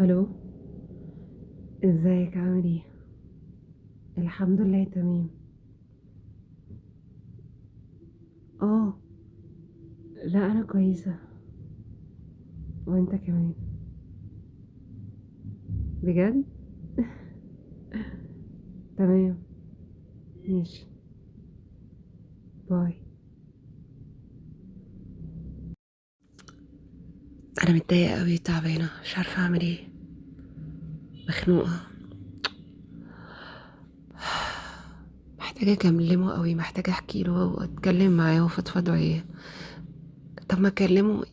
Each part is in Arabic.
الو، ازيك عامل ايه؟ الحمد لله تمام. اه، لا انا كويسه. وانت كمان؟ بجد. تمام. ماشي. باي. انا متضايقه قوي، تعبانه، مش عارفه اعمل ايه. مخنوقه. محتاجه اكلمه قوي، محتاجه احكي له واتكلم معاه وافضفض ايه. طب ما اكلمه،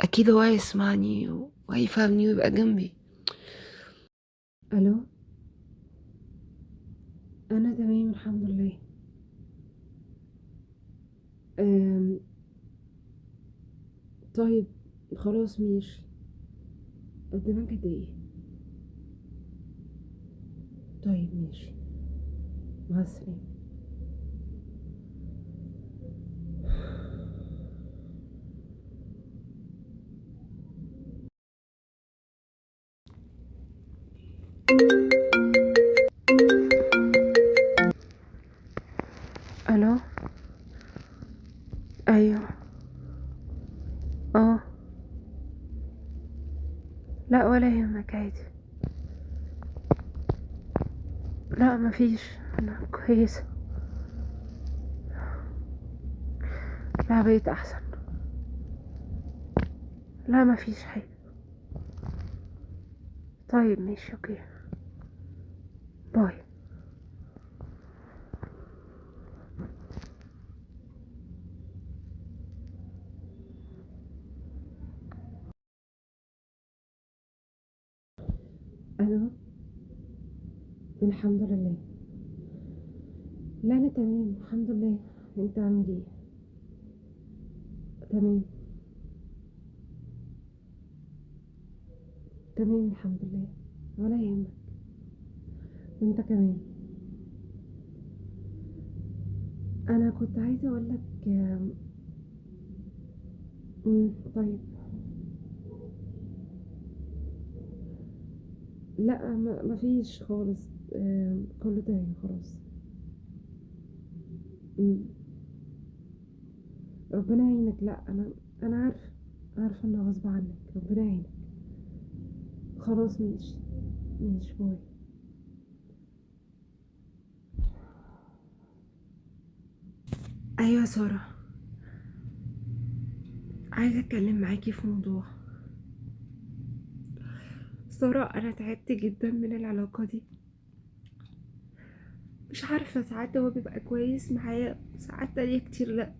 اكيد هو هيسمعني وهيفهمني ويبقى جنبي. الو، انا تمام الحمد لله. أم... طيب، خلاص ماشي. قدامك قد ايه؟ طيب ماشي. مع السلامه. الو. ايوه. اه. لا ولا يهمك، عادي. لا مفيش. انا كويسه. لا بقيت احسن. لا مفيش حاجه. طيب ماشي اوكي. باي. الو. الحمد لله. لا انا تمام الحمد لله. انت عامل ايه؟ تمام. تمام الحمد لله. ولا يهمك. وانت كمان. انا كنت عايزه اقول لك. طيب. لا مفيش خالص. كله تمام خلاص. أمم، ربنا يعينك. لا انا عارفه انه غصب عنك. ربنا يعينك. خلاص ماشي. ماشي باي. ايوه ساره، عايزه اتكلم معاكي في موضوع. ساره، انا تعبت جدا من العلاقه دي. مش عارفه، ساعات هو بيبقى كويس معايا، ساعات تانية كتير لا.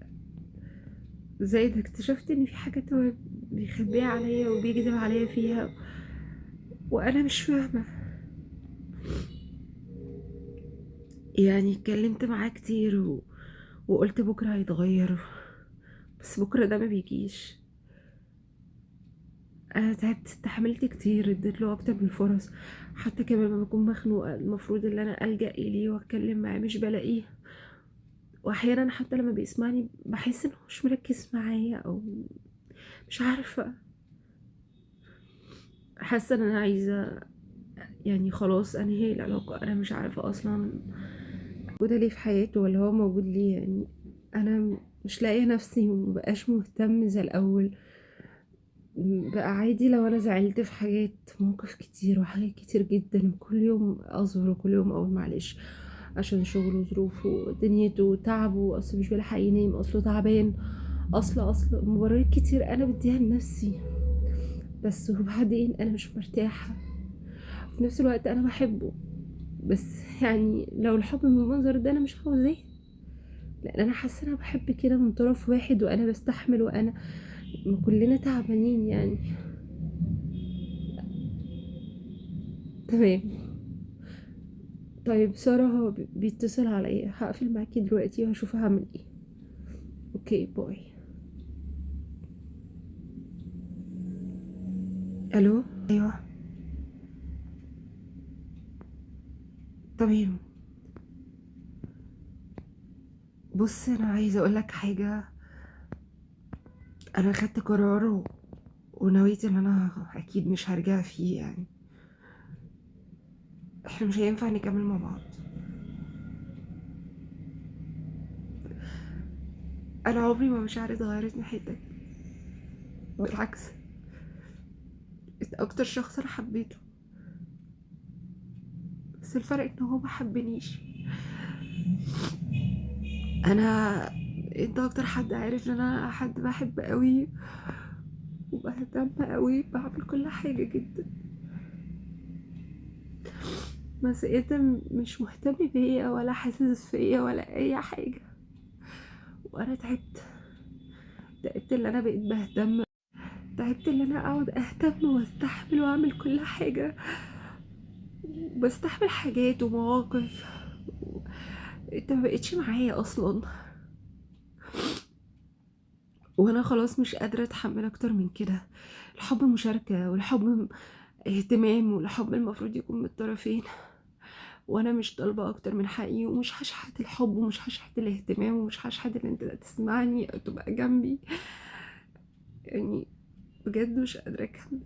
زائد اكتشفت ان في حاجات هو بيخبيها عليا وبيكذب عليا فيها، وانا مش فاهمه. يعني اتكلمت معاه كتير وقلت بكره هيتغير، بس بكره ده ما بيجيش. انا تعبت، استحملت كتير، اديت له اكتر من الفرص. حتى كمان لما بكون مخنوقه المفروض ان انا الجا اليه واتكلم معاه مش بلاقيه. واحيانا حتى لما بيسمعني بحس انه مش مركز معايا، او مش عارفه. حاسه ان انا عايزه يعني خلاص انهي العلاقه. انا مش عارفه اصلا موجوده ليه في حياته ولا هو موجود ليه. يعني انا مش لاقيه نفسي ومبقاش مهتم زي الاول. بقى عادي لو انا زعلت في حاجات، مواقف كتير وحاجات كتير جدا، وكل يوم اصبر وكل يوم اقول معلش عشان شغله وظروفه ودنيته وتعبه، اصله مش بيلحق ينام، اصله تعبان، اصل مبررات كتير انا بديها لنفسي. بس وبعدين انا مش مرتاحه. في نفس الوقت انا بحبه، بس يعني لو الحب من المنظر ده انا مش عاوزاه. لان انا حاسه انا بحب كده من طرف واحد، وانا بستحمل، وانا ما كلنا تعبانين يعني. تمام. طيب ساره، هو بيتصل عليا، هقفل معاكي دلوقتي وهشوف هعمل ايه. اوكي باي. الو. ايوه. تمام. بص انا عايزه اقولك حاجه. انا خدت قرار، ونويت ان انا اكيد مش هرجع فيه. يعني احنا مش هينفع نكمل مع بعض. انا عمري ما مشاعري اتغيرت ناحيتك، بالعكس انت اكتر شخص انا حبيته، بس الفرق ان هو ما حبنيش. انا انت اكتر حد عارف ان انا حد بحب قوي وبهتم قوي، بعمل كل حاجة جدا، بس انت مش مهتم بيا ولا حاسس فيا ولا اي حاجة. وانا تعبت اللي انا بقيت بهتم، تعبت اللي انا اقعد اهتم واستحمل واعمل كل حاجة، بستحمل حاجات ومواقف انت ما بقتش معايا اصلا. وانا خلاص مش قادرة اتحمل اكتر من كده. الحب مشاركة، والحب اهتمام، والحب المفروض يكون من الطرفين، وانا مش طالبة اكتر من حقي، ومش هشحت الحب ومش هشحت الاهتمام ومش هشحت ان انت تسمعني او تبقى جنبي. يعني بجد مش قادرة اكمل.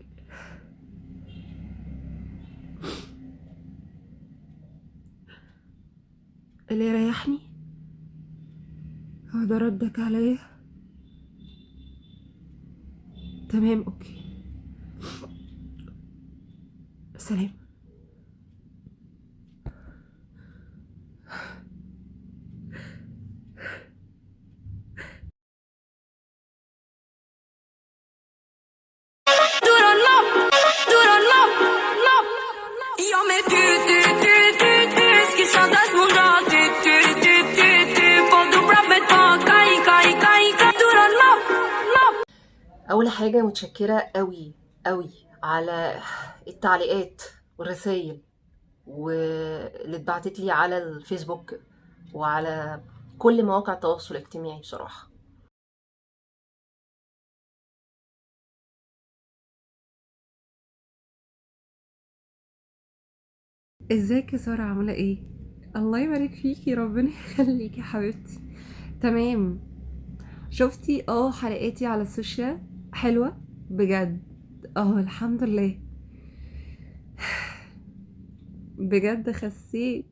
اللي يريحني هو ده ردك عليا. تمام، اوكي، سلام. Io me tu Skissa das mundra tu Podu prabe to kai Du don't know اول حاجه متشكره قوي قوي على التعليقات والرسائل واللي اتبعتت لي على الفيسبوك وعلى كل مواقع التواصل الاجتماعي بصراحه. ازيك يا سارة، عاملة ايه؟ الله يبارك فيكي، ربنا يخليكي يا حبيبتي. تمام. شفتي حلقاتي على السوشيال حلوة بجد. الحمد لله. بجد خسيت.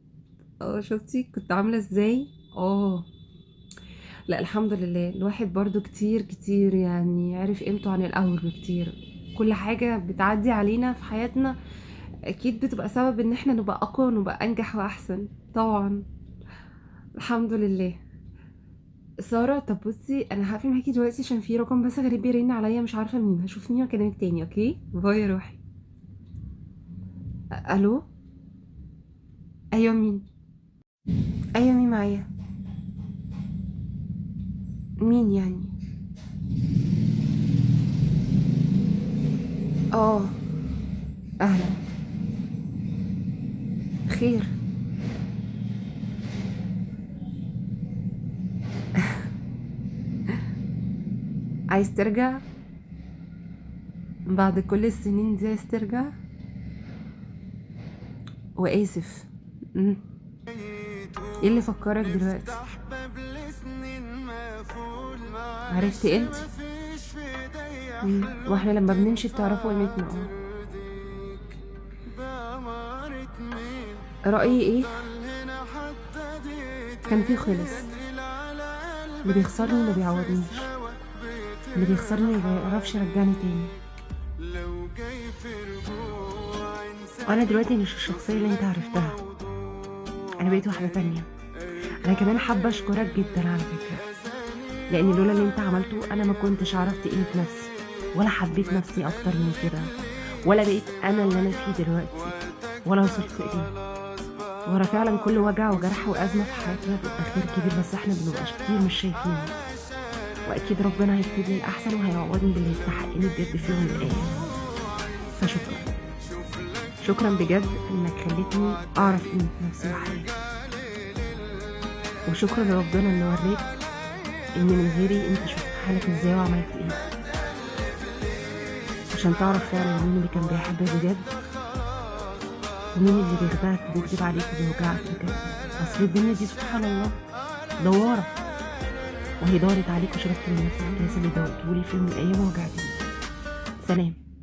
شفتي كنت عاملة ازاي؟ لا الحمد لله، الواحد برضو كتير كتير يعني عرف قيمته عن الاول بكتير. كل حاجة بتعدي علينا في حياتنا اكيد بتبقى سبب ان احنا نبقى اقوى ونبقى انجح واحسن طبعا. الحمد لله. سارة، طب بصي انا هقفل معاكي دلوقتي عشان في رقم بس غريب بيرن عليا، مش عارفة مين، هشوف مين واكلمك تاني. اوكي، باي يا روحي. الو. ايوه مين؟ ايوه مين معايا؟ مين يعني؟ اه، اهلا، خير. عايز ترجع بعد كل السنين دي؟ عايز ترجع؟ واسف. مم. ايه اللي فكرك دلوقتي؟ عرفتي انت؟ واحنا لما بنمشي بتعرفوا قيمتنا. رأيي ايه؟ كان في خلص. اللي بيخسرني ما بيعوضنيش، اللي بيخسرني ما بيعرفش يرجعني تاني. وانا دلوقتي مش الشخصية اللي انت عرفتها، انا بقيت واحدة تانية. انا كمان حابة اشكرك جدا على فكرة، لان لولا اللي انت عملته انا ما كنتش عرفت قيمة نفسي ولا حبيت نفسي اكتر من كده، ولا بقيت انا اللي انا فيه دلوقتي، ولا وصلت اليه. ورا فعلا كل وجع وجرح وازمة في حياتنا بيبقى خير كبير، بس احنا بنبقاش كتير مش شايفينه. واكيد ربنا هيكتب لي الاحسن وهيعوضني باللي يستحقني بجد في يوم من الايام. فشكرا، شكرا بجد انك خلتني اعرف قيمة نفسي وحياتي، وشكرا لربنا انه وريك ان من غيري انت شفت حالك ازاي وعملت ايه، عشان تعرف فعلا مين اللي كان بيحبك بجد ومين اللي بيخدعك وبيكذب عليك وبيوجعك بجد. اصل الدنيا دي سبحان الله دوارة، وهي دارت عليك وشربت من نفس الكاس اللي دوقتهولي في يوم من الايام ووجعتني. سلام.